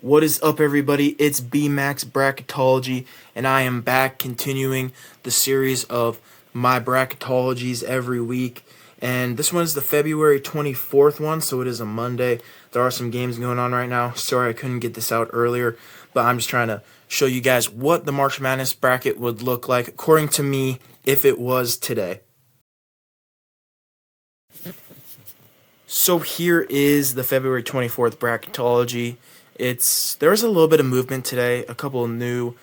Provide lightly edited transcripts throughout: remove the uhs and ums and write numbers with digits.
What is up, everybody? It's B-Max Bracketology, and I am back continuing the series of my bracketologies every week. And this one is the February 24th one, so it is a Monday. There are some games going on right now. Sorry I couldn't get this out earlier, but I'm just trying to show you guys what the March Madness bracket would look like, according to me, if it was today. So here is the February 24th bracketology. There was a little bit of movement today, a couple of new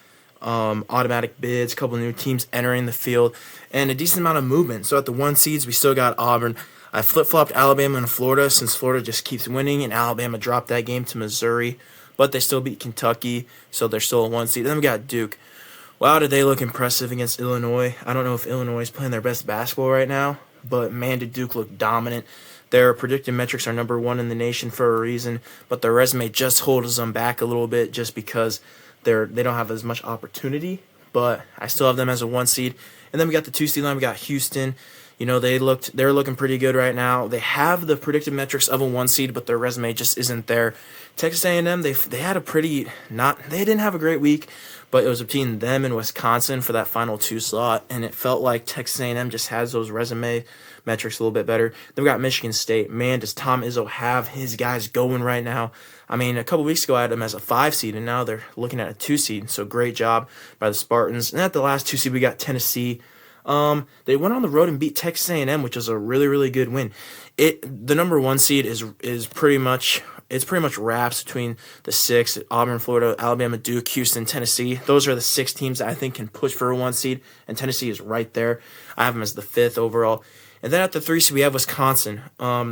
automatic bids, a couple of new teams entering the field, and a decent amount of movement. So at the 1 seeds, we still got Auburn. I flip-flopped Alabama and Florida since Florida just keeps winning, and Alabama dropped that game to Missouri, but they still beat Kentucky, so they're still a 1 seed. Then we got Duke. Wow, did they look impressive against Illinois. I don't know if Illinois is playing their best basketball right now, but man, did Duke look dominant. Their predicted metrics are number one in the nation for a reason, but their resume just holds them back a little bit just because they don't have as much opportunity. But I still have them as a 1 seed. And then we got the 2 seed line. We got Houston. They're looking pretty good right now. They have the predicted metrics of a 1 seed, but their resume just isn't there. Texas A&M, they had a pretty they didn't have a great week, but it was between them and Wisconsin for that final 2 slot, and it felt like Texas A&M just has those resume metrics a little bit better. Then we got Michigan State. Man, does Tom Izzo have his guys going right now? I mean, a couple weeks ago I had them as a 5 seed, and now they're looking at a 2 seed. So great job by the Spartans. And at the last 2 seed, we got Tennessee. They went on the road and beat Texas A&M, which was a really, really good win. The number 1 seed is pretty much wraps between the 6: Auburn, Florida, Alabama, Duke, Houston, Tennessee. Those are the 6 teams that I think can push for a 1 seed, and Tennessee is right there. I have them as the 5th overall. And then at the 3 seed, we have Wisconsin.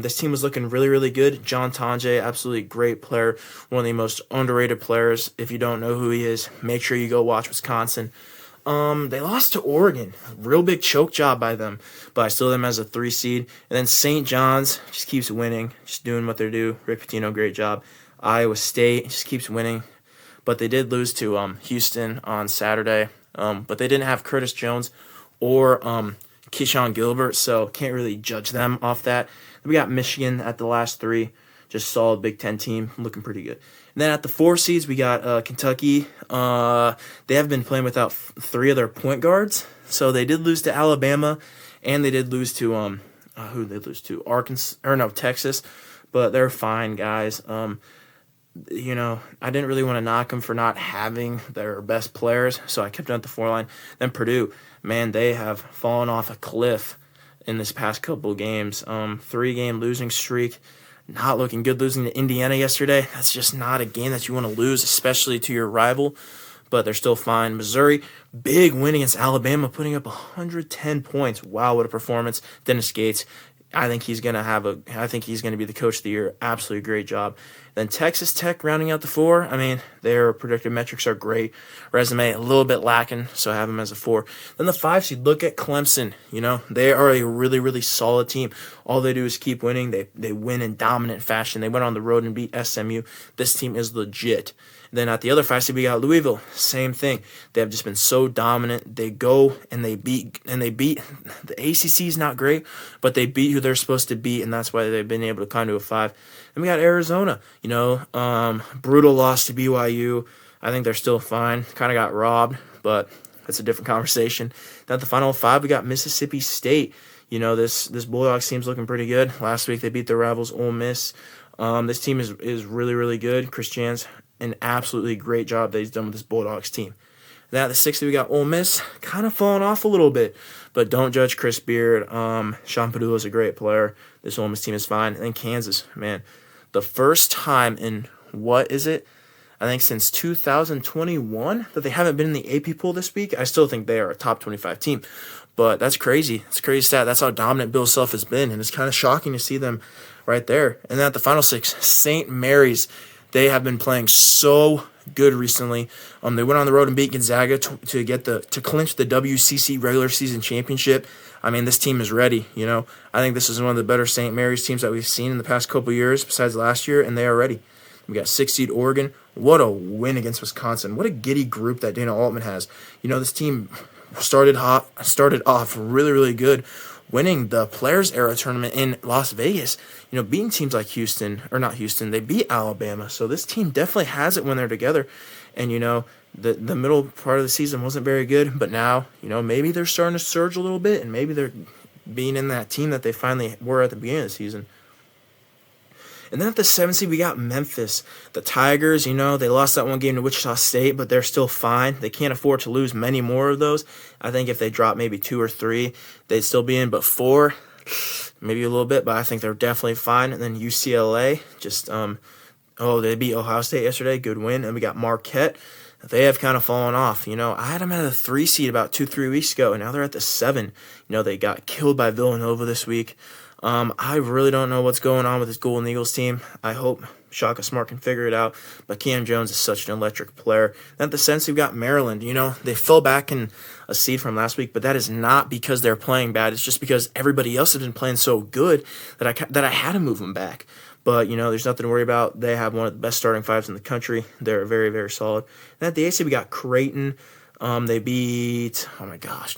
This team was looking really, really good. John Tonje, absolutely great player, one of the most underrated players. If you don't know who he is, make sure you go watch Wisconsin. They lost to Oregon. Real big choke job by them, but I still have them as a 3 seed. And then St. John's just keeps winning, just doing what they do. Rick Pitino, great job. Iowa State just keeps winning, but they did lose to Houston on Saturday. But they didn't have Curtis Jones or Keyshawn Gilbert, so can't really judge them off that. Then we got Michigan at the last 3, just solid Big Ten team, looking pretty good. And then at the 4 seeds, we got Kentucky. They have been playing without 3 of their point guards, so they did lose to Alabama, and they did lose to who did they lose to? Texas, but they're fine guys. I didn't really want to knock them for not having their best players, so I kept them at the 4 line. Then Purdue, man, they have fallen off a cliff in this past couple of games. 3-game losing streak, not looking good. Losing to Indiana yesterday, that's just not a game that you want to lose, especially to your rival, but they're still fine. Missouri, big win against Alabama, putting up 110 points. Wow, what a performance. Dennis Gates, I think he's going to be the coach of the year. Absolutely great job. Then Texas Tech rounding out the 4. I mean, their predicted metrics are great. Resume a little bit lacking, so I have them as a 4. Then the 5 seed, look at Clemson. They are a really, really solid team. All they do is keep winning. They win in dominant fashion. They went on the road and beat SMU. This team is legit. Then at the other 5 seed, we got Louisville. Same thing. They have just been so dominant. They go and they beat. The ACC is not great, but they beat who they're supposed to beat, and that's why they've been able to climb to a 5. And we got Arizona. Brutal loss to BYU. I think they're still fine. Kind of got robbed, but that's a different conversation. Then at the final 5, we got Mississippi State. This Bulldogs team's looking pretty good. Last week they beat their rivals Ole Miss. This team is really, really good. Chris Jan's an absolutely great job that he's done with this Bulldogs team. Then at the 6th, we got Ole Miss, kind of falling off a little bit, but don't judge Chris Beard. Sean Padula is a great player. This Ole Miss team is fine. And then Kansas, man, the first time in, I think since 2021 that they haven't been in the AP pool this week. I still think they are a top 25 team, but that's crazy. It's a crazy stat. That's how dominant Bill Self has been, and it's kind of shocking to see them right there. And then at the final 6, St. Mary's. They have been playing so good recently. They went on the road and beat Gonzaga to clinch the WCC regular season championship. I mean, this team is ready. I think this is one of the better St. Mary's teams that we've seen in the past couple of years, besides last year, and they are ready. We got 6 seed Oregon. What a win against Wisconsin. What a giddy group that Dana Altman has. This team started off really, really good. winning the Players Era tournament in Las Vegas. Beating teams like Houston, or not Houston, they beat Alabama. So this team definitely has it when they're together. And the middle part of the season wasn't very good, but now maybe they're starting to surge a little bit, and maybe they're being in that team that they finally were at the beginning of the season. And then at the 7th seed, we got Memphis. The Tigers, they lost that one game to Wichita State, but they're still fine. They can't afford to lose many more of those. I think if they drop maybe 2 or 3, they'd still be in, but 4, maybe a little bit, but I think they're definitely fine. And then UCLA, they beat Ohio State yesterday, good win. And we got Marquette. They have kind of fallen off. I had them at a 3 seed about 2-3 weeks ago, and now they're at the 7. They got killed by Villanova this week. I really don't know what's going on with this Golden Eagles team. I hope Shaka Smart can figure it out, but Cam Jones is such an electric player. Then at the 7th, we've got Maryland. They fell back in a seed from last week, but that is not because they're playing bad. It's just because everybody else has been playing so good that I had to move them back. But, there's nothing to worry about. They have one of the best starting fives in the country. They're very, very solid. And at the 8th, we got Creighton. They beat,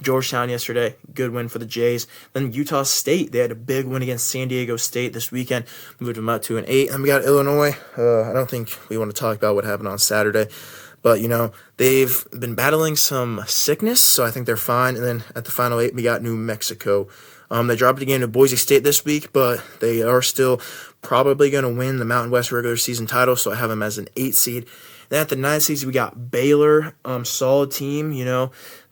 Georgetown yesterday. Good win for the Jays. Then Utah State, they had a big win against San Diego State this weekend. Moved them up to an 8. And we got Illinois. I don't think we want to talk about what happened on Saturday. But, they've been battling some sickness, so I think they're fine. And then at the final 8, we got New Mexico. They dropped a game to Boise State this week, but they are still probably going to win the Mountain West regular season title, so I have them as an 8 seed. Then at the 9 seed, we got Baylor, solid team.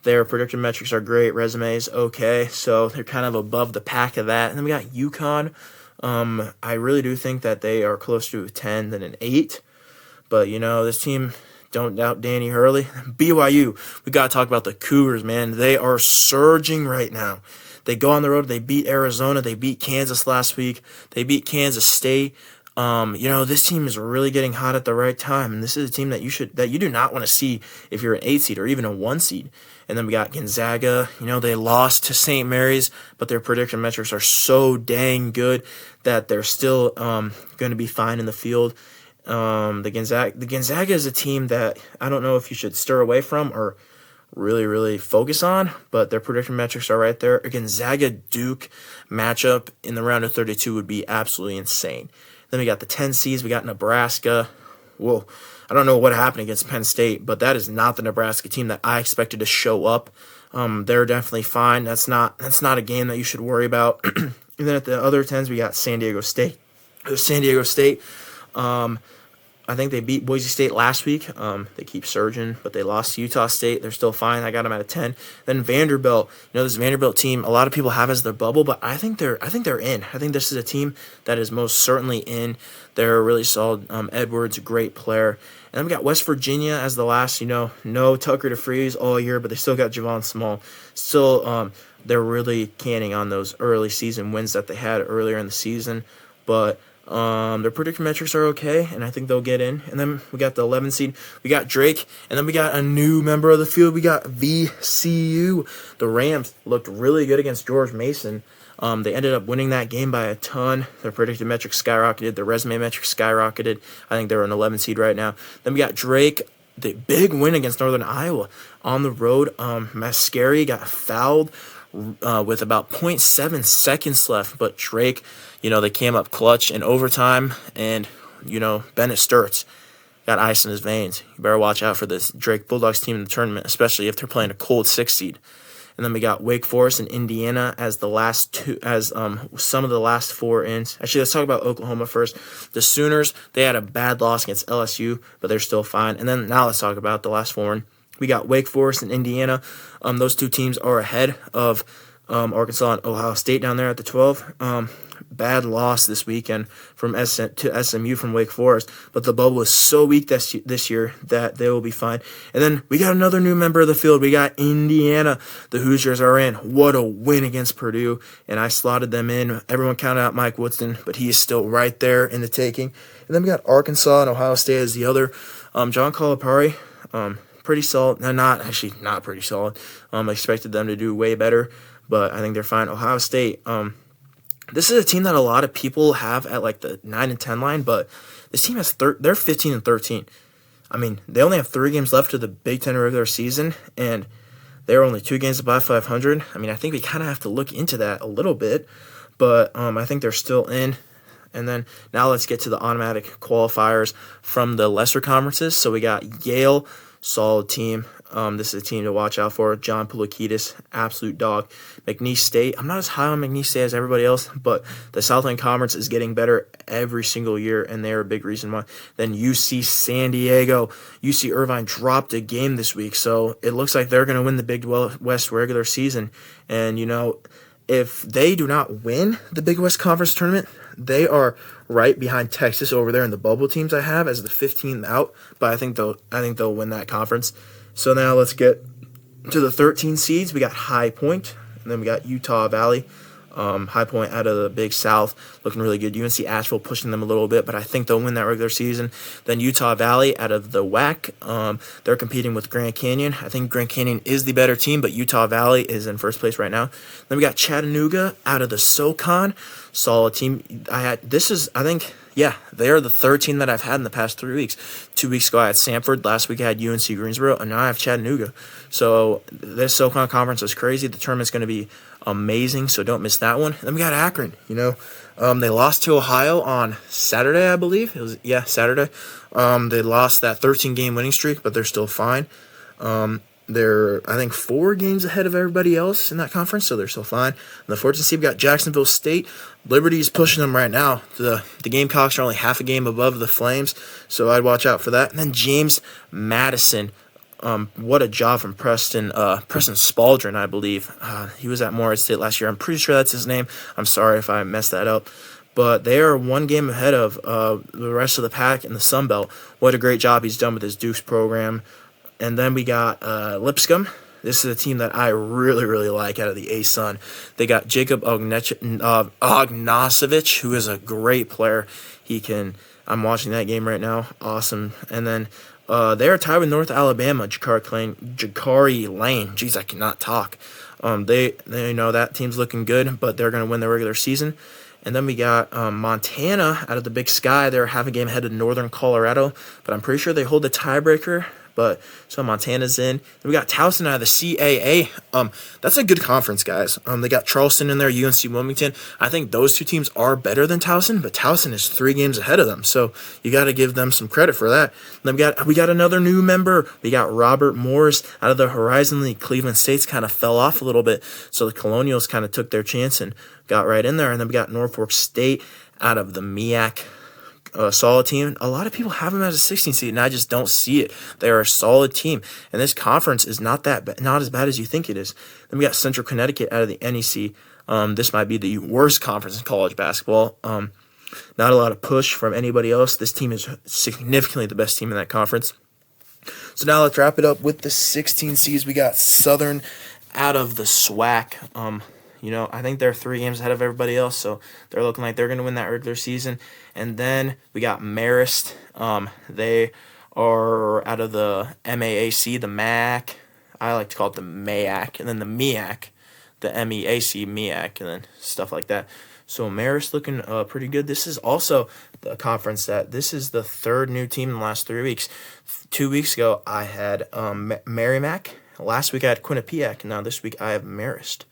Their predicted metrics are great, resumes okay, so they're kind of above the pack of that. And then we got UConn. I really do think that they are closer to a 10 than an 8, but this team, don't doubt Danny Hurley. BYU, we got to talk about the Cougars, man. They are surging right now. They go on the road. They beat Arizona. They beat Kansas last week. They beat Kansas State. This team is really getting hot at the right time, and this is a team that you do not want to see if you're an 8 seed or even a 1 seed. And then we got Gonzaga. They lost to St. Mary's, but their prediction metrics are so dang good that they're still going to be fine in the field. The Gonzaga is a team that I don't know if you should stir away from or really, really focus on, but their prediction metrics are right there. A Gonzaga-Duke matchup in the round of 32 would be absolutely insane. Then we got the 10 seeds. We got Nebraska. Whoa, I don't know what happened against Penn State, but that is not the Nebraska team that I expected to show up. They're definitely fine. That's not a game that you should worry about. And then at the other 10s, we got San Diego State. I think they beat Boise State last week. They keep surging, but they lost to Utah State. They're still fine. I got them at a 10. Then Vanderbilt. This Vanderbilt team, a lot of people have as their bubble, but I think they're in. I think this is a team that is most certainly in. They're really solid. Edwards, a great player. And then we got West Virginia as the last. No Tucker DeFreeze all year, but they still got Javon Small. Still, they're really canning on those early season wins that they had earlier in the season, but their prediction metrics are okay, and I think they'll get in. And then we got the 11 seed. We got Drake, and then we got a new member of the field. We got VCU. The Rams looked really good against George Mason. They ended up winning that game by a ton. Their predicted metrics skyrocketed. Their resume metrics skyrocketed. I think they're an 11 seed right now. Then we got Drake. The big win against Northern Iowa on the road. Mascari got fouled with about 0.7 seconds left, but Drake, they came up clutch in overtime, and, Bennett Sturts got ice in his veins. You better watch out for this Drake Bulldogs team in the tournament, especially if they're playing a cold 6 seed. And then we got Wake Forest and Indiana as the last two, some of the last 4 ins. Actually, let's talk about Oklahoma first. The Sooners, they had a bad loss against LSU, but they're still fine. And then now let's talk about the last 4 in. We got Wake Forest and Indiana. Those 2 teams are ahead of Arkansas and Ohio State down there at the 12. Bad loss this weekend to SMU from Wake Forest, but the bubble is so weak this year that they will be fine. And then we got another new member of the field. We got Indiana. The Hoosiers are in. What a win against Purdue, and I slotted them in. Everyone counted out Mike Woodson, but he is still right there in the taking. And then we got Arkansas and Ohio State as the other. John Calipari, pretty solid. Not pretty solid. I expected them to do way better, but I think they're fine. Ohio State, this is a team that a lot of people have at like the 9 and 10 line, but this team has they're 15 and 13. I mean, they only have 3 games left of the Big Ten regular season, and They're only 2 games above 500. I mean, I think we kind of have to look into that a little bit, but I think they're still in. And then now let's get to the automatic qualifiers from the lesser conferences. So we got Yale, solid team. This is a team to watch out for. John Pulakidis, absolute dog. McNeese State, I'm not as high on McNeese State as everybody else, but the Southland Conference is getting better every single year, and they're a big reason why. Then UC San Diego, UC Irvine dropped a game this week, so it looks like they're going to win the Big West regular season. And, if they do not win the Big West Conference tournament, they are right behind Texas over there in the bubble teams I have as the 15th out, but I think they'll win that conference. So now let's get to the 13 seeds. We got High Point, and then we got Utah Valley. High Point out of the Big South, looking really good. UNC Asheville pushing them a little bit, but I think they'll win that regular season. Then Utah Valley out of the WAC, they're competing with Grand Canyon. I think Grand Canyon is the better team, but Utah Valley is in first place right now. Then we got Chattanooga out of the SoCon, solid team. They are the third team that I've had in the past 3 weeks. 2 weeks ago I had Samford, last week I had UNC Greensboro, and now I have Chattanooga. So this SoCon conference is crazy. The tournament's going to be amazing, so don't miss that one. Then we got Akron. They lost to Ohio on Saturday, I believe. Saturday. They lost that 13-game winning streak, but they're still fine. They're, I think, 4 games ahead of everybody else in that conference, so they're still fine. In the 14th seed, we got Jacksonville State. Liberty's pushing them right now. The Gamecocks are only half a game above the Flames, so I'd watch out for that. And then James Madison. What a job from Preston Spaldron, I believe. He was at Morris State last year. I'm pretty sure that's his name. I'm sorry if I messed that up. But they are 1 game ahead of the rest of the pack in the Sun Belt. What a great job he's done with his Dukes program. And then we got Lipscomb. This is a team that I really, really like out of the A-Sun. They got Jacob Ognosevich, who is a great player. I'm watching that game right now. Awesome. And then they're tied with North Alabama, Jacari Lane. Jeez, I cannot talk. They that team's looking good, but they're going to win the regular season. And then we got Montana out of the Big Sky. They're half a game ahead of Northern Colorado, but I'm pretty sure they hold the tiebreaker. So Montana's in. Then we got Towson out of the CAA. That's a good conference, guys. They got Charleston in there, UNC Wilmington. I think those 2 teams are better than Towson, but Towson is 3 games ahead of them, so you got to give them some credit for that. Then we got another new member. We got Robert Morris out of the Horizon League. Cleveland State's kind of fell off a little bit, so the Colonials kind of took their chance and got right in there. And then we got Norfolk State out of the MEAC. Solid team. A lot of people have them as a 16 seed, and I just don't see it. They are a solid team, and this conference is not as bad as you think it is. Then we got Central Connecticut out of the NEC. This might be the worst conference in college basketball. Not a lot of push from anybody else. This team is significantly the best team in that conference. So now let's wrap it up with the 16 seeds. We got Southern out of the SWAC. I think they're 3 games ahead of everybody else, so they're looking like they're going to win that regular season. And then we got Marist. They are out of the MAAC, the MAC. I like to call it the MAAC, and then the MEAC, the MEAC, MEAC, and then stuff like that. So Marist looking pretty good. This is also the conference this is the 3rd new team in the last 3 weeks. 2 weeks ago, I had Merrimack. Last week, I had Quinnipiac. Now this week, I have Marist.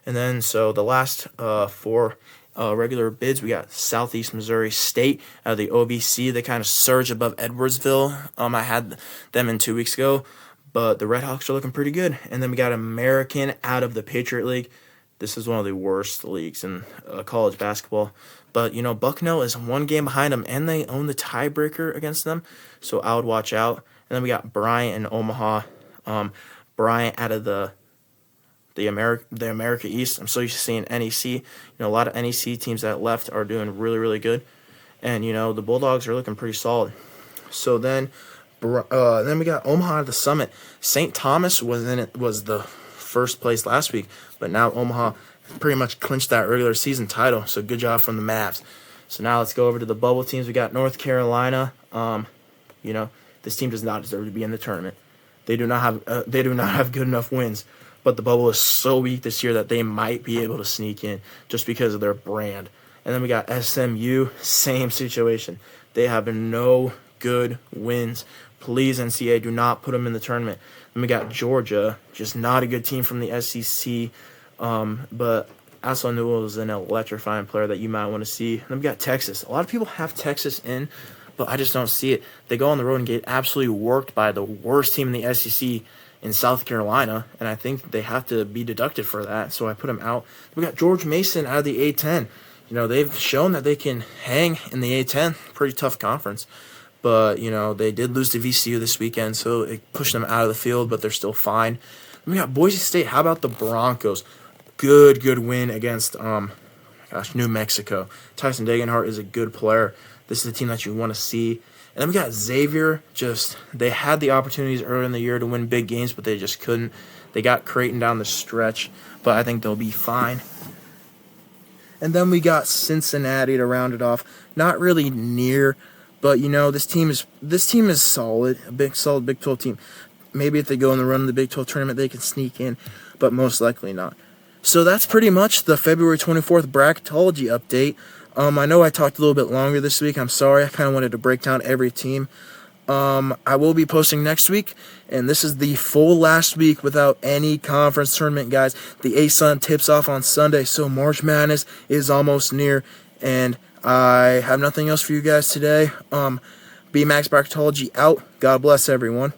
And then, so the last 4 regular bids, we got Southeast Missouri State out of the OVC. They kind of surged above Edwardsville. I had them in 2 weeks ago, but the Redhawks are looking pretty good. And then we got American out of the Patriot League. This is one of the worst leagues in college basketball. But, Bucknell is 1 game behind them, and they own the tiebreaker against them, so I would watch out. And then we got Bryant and Omaha. Bryant out of the America East. I'm so used to seeing NEC. A lot of NEC teams that left are doing really, really good. And, the Bulldogs are looking pretty solid. So then we got Omaha at the Summit. St. Thomas was the first place last week, but now Omaha pretty much clinched that regular season title. So good job from the Mavs. So now let's go over to the bubble teams. We got North Carolina. This team does not deserve to be in the tournament. They do not have good enough wins. But the bubble is so weak this year that they might be able to sneak in just because of their brand. And then we got SMU, same situation. They have no good wins. Please, NCAA, do not put them in the tournament. Then we got Georgia, just not a good team from the SEC, but Aslan Newell is an electrifying player that you might want to see. Then we got Texas. A lot of people have Texas in, but I just don't see it. They go on the road and get absolutely worked by the worst team in the SEC in South Carolina, and I think they have to be deducted for that, so I put them out. We got George Mason out of the A-10. They've shown that they can hang in the A-10. Pretty tough conference. But, they did lose to VCU this weekend, so it pushed them out of the field, but they're still fine. Then we got Boise State. How about the Broncos? Good win against, New Mexico. Tyson Degenhart is a good player. This is a team that you want to see. And then we got Xavier. They had the opportunities earlier in the year to win big games, but they just couldn't. They got Creighton down the stretch, but I think they'll be fine. And then we got Cincinnati to round it off. Not really near, but this team is solid, solid Big 12 team. Maybe if they go in the run of the Big 12 tournament, they can sneak in, but most likely not. So that's pretty much the February 24th Bracketology update. I know I talked a little bit longer this week. I'm sorry. I kind of wanted to break down every team. I will be posting next week, and this is the full last week without any conference tournament, guys. The ASUN tips off on Sunday, so March Madness is almost near, and I have nothing else for you guys today. BMax Bracketology out. God bless everyone.